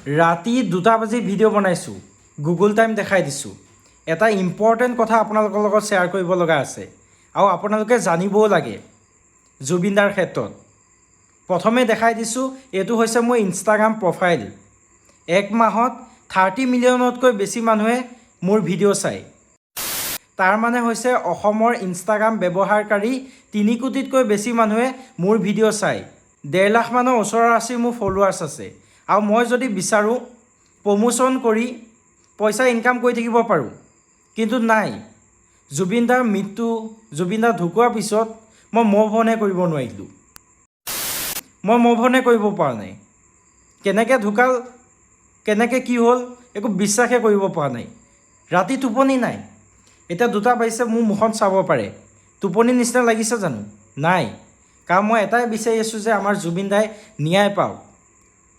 ৰাতি 2টা বাজি ভিডিঅ' বনাইছোঁ, গুগল টাইম দেখাই দিছোঁ। এটা ইম্পৰ্টেণ্ট কথা আপোনালোকৰ লগত শ্বেয়াৰ কৰিব লগা আছে আৰু আপোনালোকে জানিবও লাগে জুবিনদাৰ ক্ষেত্ৰত। প্ৰথমে দেখাই দিছোঁ, এইটো হৈছে মোৰ ইনষ্টাগ্ৰাম প্ৰফাইল। 1 মাহত 30 মিলিয়নতকৈ বেছি মানুহে মোৰ ভিডিঅ' চায়। তাৰ মানে হৈছে অসমৰ ইনষ্টাগ্ৰাম ব্যৱহাৰকাৰী 3 কোটিতকৈ বেছি মানুহে মোৰ ভিডিঅ' চায়। 1.5 লাখ মানৰ ওচৰা-ওচৰি মোৰ ফলোৱাৰ্ছ আছে আৰু মই যদি বিচাৰোঁ প্ৰমোশ্যন কৰি পইচা ইনকাম কৰি থাকিব পাৰোঁ, কিন্তু নাই। জুবিনদাৰ মৃত্যু, জুবিনদা ঢুকোৱাৰ পিছত মই মুভ অনে কৰিব নোৱাৰিলোঁ। মই মুভ অনে কৰিব পৰা নাই। কেনেকৈ ঢুকাল, কেনেকৈ কি হ'ল, একো বিশ্বাসে কৰিব পৰা নাই। ৰাতি টোপনি নাই। এতিয়া 2টা বাজিছে, মোৰ মুখখন চাব পাৰে। টোপনি নিচিনা লাগিছে জানো? নাই। কাৰণ মই এটাই বিচাৰি আছোঁ যে আমাৰ জুবিনদাই ন্যায় পাওক।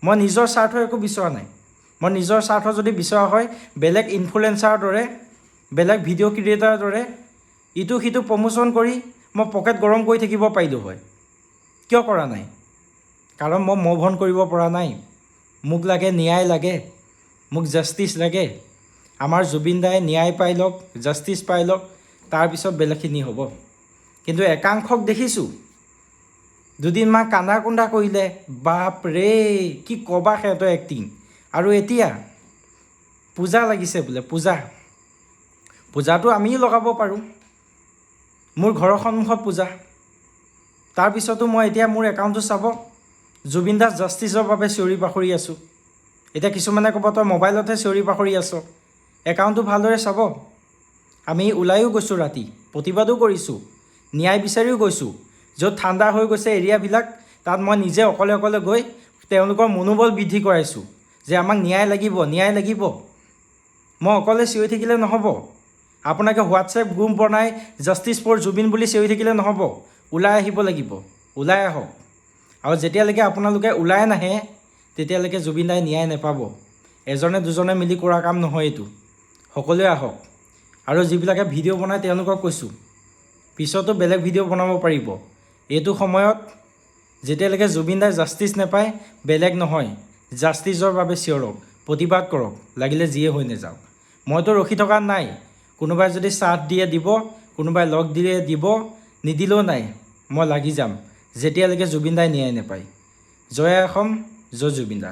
মই নিজৰ স্বাৰ্থ একো বিচৰা নাই। মই নিজৰ স্বাৰ্থ যদি বিচৰা হয়, বেলেগ ইনফ্লুৱেঞ্চাৰৰ দৰে, বেলেগ ভিডিঅ' ক্ৰিয়েটাৰৰ দৰে ইটো সিটো প্ৰমোশ্যন কৰি মই পকেট গৰম কৰি থাকিব পাৰিলোঁ হয়। কিয় কৰা নাই? কাৰণ মই মুভ অন কৰিব পৰা নাই। মোক লাগে ন্যায় লাগে, মোক জাষ্টিচ লাগে। আমাৰ জুবিনদাই ন্যায় পাই লওক, জাষ্টিচ পাই লওক, তাৰপিছত বেলেগখিনি হ'ব। কিন্তু একাংশক দেখিছোঁ দুদিনমান কান্দা কুন্দা কৰিলে, বাপৰে কি ক'বা সিহঁতৰ এক্টিং। আৰু এতিয়া পূজা লাগিছে বোলে, পূজাটো আমিও লগাব পাৰোঁ। মোৰ ঘৰৰ সন্মুখত পূজা। তাৰপিছতো মই এতিয়া মোৰ একাউণ্টটো চাব, জুবিনদাস জাষ্টিছৰ বাবে চিঞৰি বাখৰি আছোঁ। এতিয়া কিছুমানে ক'ব তই মোবাইলতহে চিঞৰি বাখৰি আছ। একাউণ্টটো ভালদৰে চাব। আমি ওলাইও গৈছোঁ ৰাতি, প্ৰতিবাদো কৰিছোঁ, ন্যায় বিচাৰিও গৈছোঁ। য'ত ঠাণ্ডা হৈ গৈছে এৰিয়াবিলাক, তাত মই নিজে অকলে অকলে গৈ তেওঁলোকৰ মনোবল বৃদ্ধি কৰাইছোঁ যে আমাক ন্যায় লাগিব, ন্যায় লাগিব। মই অকলে চিঞৰি থাকিলে নহ'ব। আপোনালোকে হোৱাটছএপ গ্ৰুপ বনাই জাষ্টিছ ফৰ জুবিন বুলি চিঞৰি থাকিলে নহ'ব। ওলাই আহিব লাগিব, ওলাই আহক। আৰু যেতিয়ালৈকে আপোনালোকে ওলাই নাহে, তেতিয়ালৈকে জুবিনদাই ন্যায় নাপাব। এজনে দুজনে মিলি কৰা কাম নহয় এইটো। সকলোৱে আহক। আৰু যিবিলাকে ভিডিঅ' বনায় তেওঁলোকক কৈছোঁ, পিছতো বেলেগ ভিডিঅ' বনাব পাৰিব। এইটো সময়ত যেতিয়ালৈকে জুবিনদাই জাষ্টিছ নাপায়, বেলেগ নহয়, জাষ্টিছৰ বাবে চিঞৰক, প্ৰতিবাদ কৰক, লাগিলে যিয়ে হৈ নাযাওক। মইতো ৰখি থকা নাই। কোনোবাই যদি চাথ দিয়ে দিব, কোনোবাই লগ দিলে দিব, নিদিলেও নাই, মই লাগি যাম যেতিয়ালৈকে জুবিনদাই ন্যায় নাপায়। জয় অসম, জয় জুবিনদা।